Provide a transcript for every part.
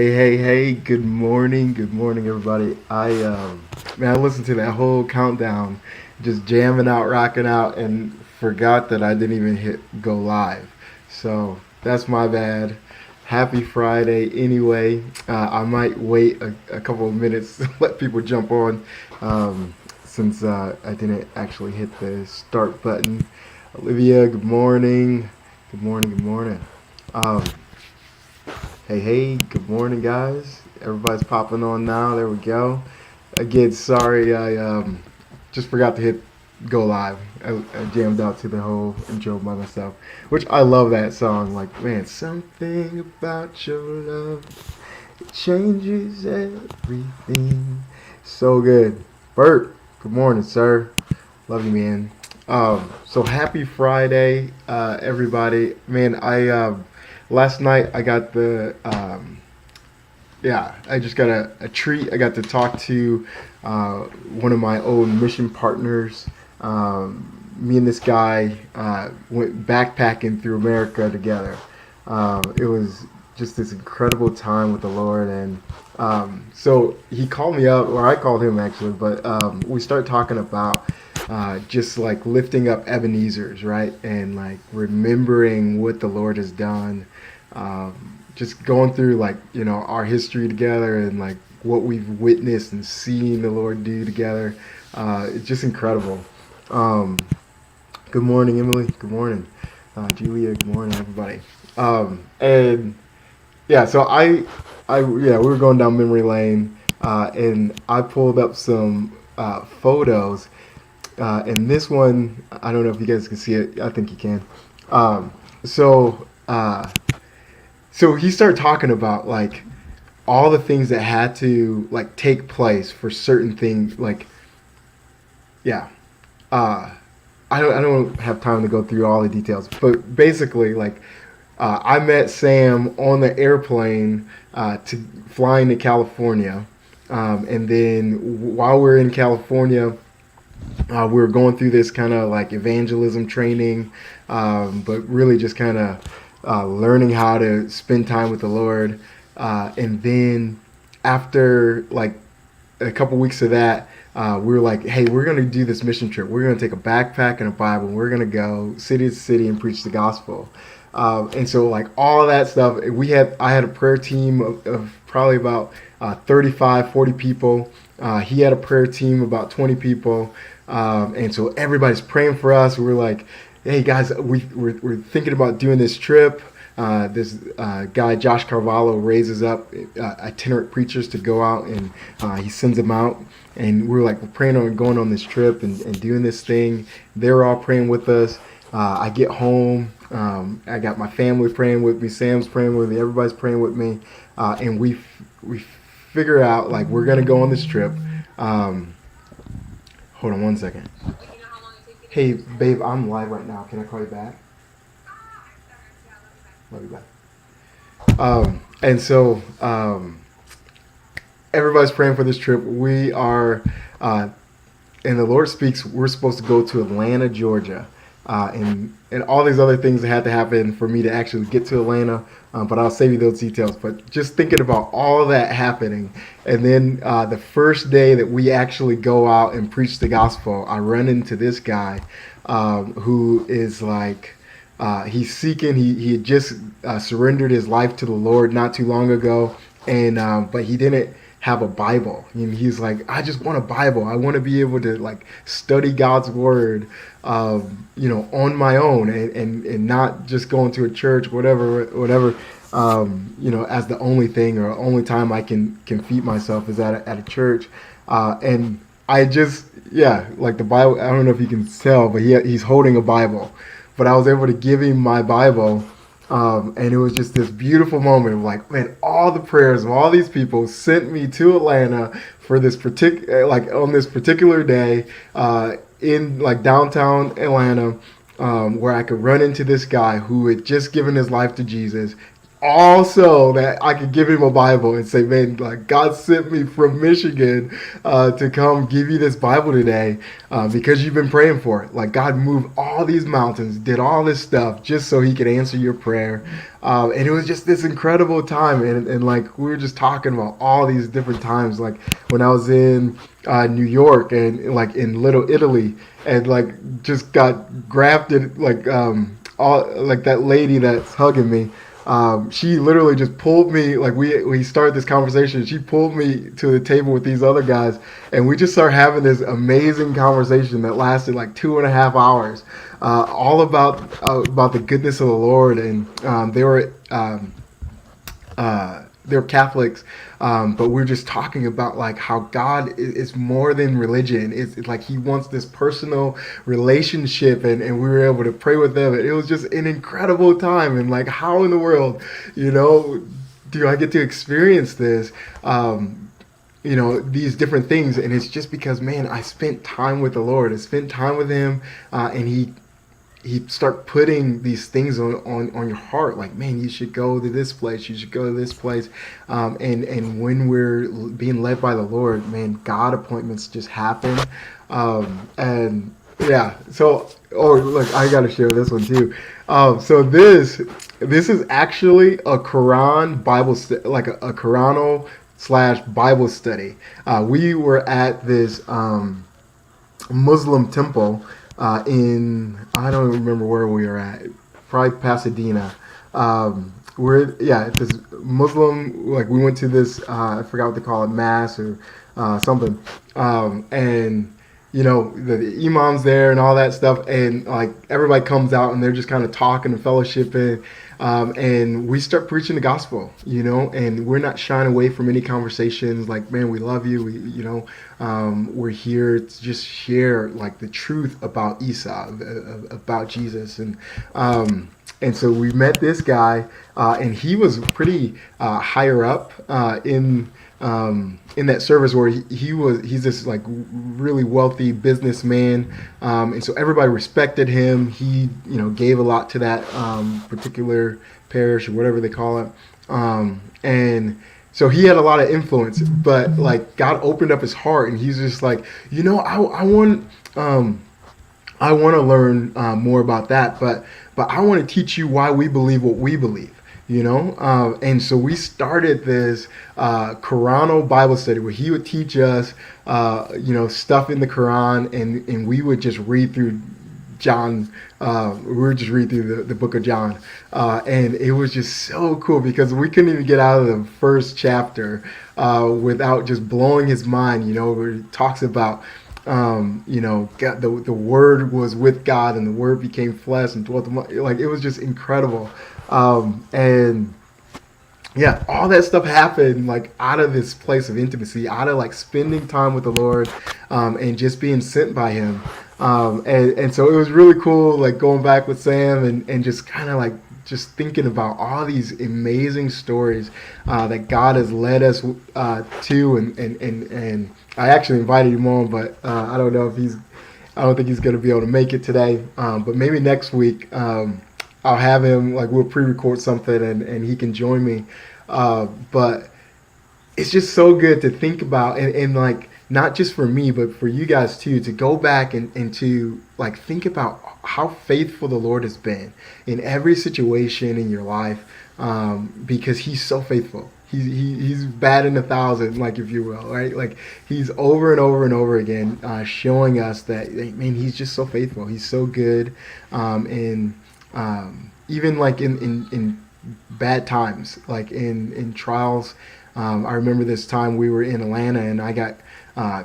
Hey, good morning, everybody. I listened to that whole countdown, just jamming out, rocking out, and forgot that I didn't even hit go live. So that's my bad. Happy Friday anyway. I might wait a couple of minutes to let people jump on since I didn't actually hit the start button. Olivia, good morning. Good morning, good morning. Um, hey, good morning, guys. Everybody's popping on now. There we go. Again, sorry, I just forgot to hit go live. I jammed out to the whole intro by myself, which I love that song. Like, man, something about your love, it changes everything. So good. Bert, good morning, sir. Love you, man. So happy Friday, everybody. Man, I last night I got I just got a treat. I got to talk to one of my old mission partners. Me and this guy went backpacking through America together. It was just this incredible time with the Lord, and so he called me up, or I called him actually, but we started talking about just like lifting up Ebenezer's, right, and like remembering what the Lord has done. Just going through like our history together and like what we've witnessed and seen the Lord do together. It's just incredible. Um, Good morning, Emily. Good morning, Julia. Good morning, everybody. And yeah, so we were going down memory lane, and I pulled up some photos, and this one I don't know if you guys can see it. I think you can. Um, so. So he started talking about like all the things that had to like take place for certain things. Like, yeah, uh, I don't have time to go through all the details, but basically, like, I met Sam on the airplane to flying to California, and then while we're in California, we were going through this kind of like evangelism training, but really just kind of learning how to spend time with the Lord. And then after like a couple weeks of that, we were like, hey, we're going to do this mission trip. We're going to take a backpack and a Bible, and we're going to go city to city and preach the gospel. And so like all of that stuff, I had a prayer team of probably about 35, 40 people. He had a prayer team about 20 people. And so everybody's praying for us. We were like, hey guys, we're thinking about doing this trip. This guy, Josh Carvalho, raises up itinerant preachers to go out, and he sends them out. And we're praying on going on this trip and doing this thing. They're all praying with us. I get home. I got my family praying with me. Sam's praying with me. Everybody's praying with me. And we figure out like we're gonna go on this trip. Hold on one second. Hey, babe, I'm live right now. Can I call you back? Love you back. And so everybody's praying for this trip. We are, and the Lord speaks. We're supposed to go to Atlanta, Georgia, and all these other things that had to happen for me to actually get to Atlanta. But I'll save you those details. But just thinking about all of that happening, and then the first day that we actually go out and preach the gospel, I run into this guy who is like. He's seeking. He had just surrendered his life to the Lord not too long ago, and but he didn't have a Bible. And he's like, I just want a Bible. I want to be able to like study God's word, on my own, and not just going to a church, whatever. As the only thing or only time I can feed myself is at a church, and I just like the Bible. I don't know if you can tell, but he's holding a Bible. But I was able to give him my Bible, and it was just this beautiful moment of like, man, all the prayers of all these people sent me to Atlanta for this on this particular day in like downtown Atlanta, where I could run into this guy who had just given his life to Jesus, also that I could give him a Bible and say, man, like God sent me from Michigan to come give you this Bible today because you've been praying for it. Like God moved all these mountains, did all this stuff just so he could answer your prayer. And it was just this incredible time. And like we were just talking about all these different times, like when I was in New York and like in Little Italy and like just got grafted like all like that lady that's hugging me. She literally just pulled me, like we started this conversation. She pulled me to the table with these other guys, and we just started having this amazing conversation that lasted like 2.5 hours, all about the goodness of the Lord. And they're Catholics, but we're just talking about like how God is more than religion. It's like He wants this personal relationship, and we were able to pray with them. And it was just an incredible time. And like, how in the world, do I get to experience this? These different things, and it's just because, man, I spent time with the Lord. I spent time with Him, and He start putting these things on your heart, like, man, you should go to this place, you should go to this place. And when we're being led by the Lord, man, God appointments just happen. And yeah, so, oh, look, I got to share this one too. So this is actually a Quran Bible, like a Qurano/Bible study. We were at this Muslim temple I don't remember where we were at, probably Pasadena. This Muslim, like we went to this, I forgot what they call it, mass or something. And the imam's there and all that stuff, and like everybody comes out and they're just kind of talking and fellowshipping. And we start preaching the gospel, and we're not shying away from any conversations. Like, man, we love you. We're here to just share like the truth about Isa, about Jesus, and so we met this guy, and he was pretty higher up in that service where he's this like really wealthy businessman, and so everybody respected him. He gave a lot to that particular parish or whatever they call it, and so he had a lot of influence. But like God opened up his heart, and he's just like, I want to learn more about that, but I want to teach you why we believe what we believe. And so we started this Qurano Bible study where he would teach us, stuff in the Quran, and we would just read through John. We would just read through the book of John, and it was just so cool because we couldn't even get out of the first chapter without just blowing his mind. Where he talks about. God, the Word was with God, and the Word became flesh and dwelt among. Like, it was just incredible. And yeah, all that stuff happened like out of this place of intimacy, out of like spending time with the Lord, and just being sent by Him. And so it was really cool, like going back with Sam and just kind of like just thinking about all these amazing stories that God has led us to, and I actually invited him on, but I don't know if I don't think he's going to be able to make it today. But maybe next week I'll have him, like we'll pre-record something and he can join me. But it's just so good to think about and like not just for me, but for you guys too, to go back and to like think about how faithful the Lord has been in every situation in your life, because He's so faithful. He's batting 1,000, like if you will, right? Like He's over and over and over again showing us that, man, He's just so faithful. He's so good, and even like in bad times, like in trials. I remember this time we were in Atlanta and I got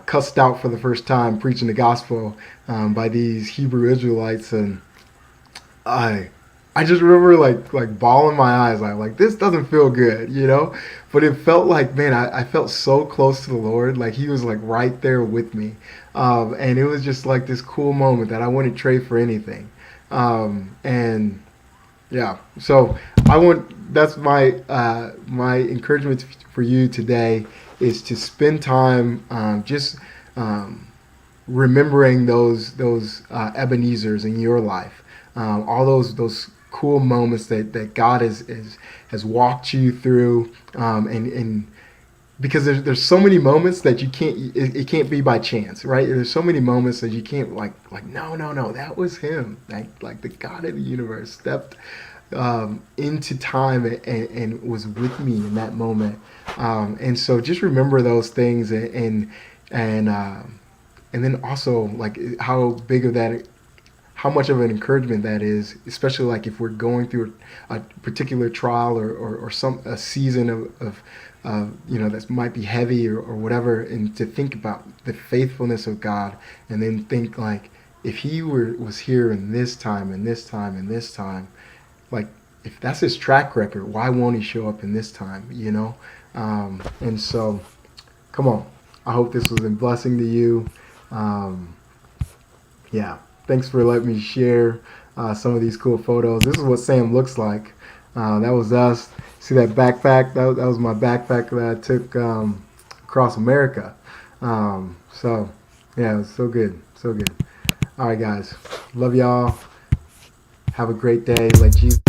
cussed out for the first time preaching the gospel by these Hebrew Israelites, and I just remember like bawling my eyes, like this doesn't feel good, but it felt like, man, I felt so close to the Lord, like He was like right there with me, and it was just like this cool moment that I wouldn't trade for anything, and yeah, so that's my my encouragement for you today is to spend time just remembering those Ebenezers in your life, all those cool moments that God has walked you through, and because there's so many moments that you can't, it can't be by chance, right? There's so many moments that you can't like no, that was him, like the God of the universe stepped into time and was with me in that moment. And so just remember those things, and then also like how big of that, how much of an encouragement that is, especially like if we're going through a particular trial, or some a season of that might be heavy, or whatever, and to think about the faithfulness of God, and then think like, if he was here in this time and this time and this time, like, if that's his track record, why won't he show up in this time, and so, come on, I hope this was a blessing to you. Yeah, thanks for letting me share some of these cool photos. This is what Sam looks like. That was us. See that backpack? That was my backpack that I took across America. So, yeah, it was so good. So good. All right, guys. Love y'all. Have a great day. Let Jesus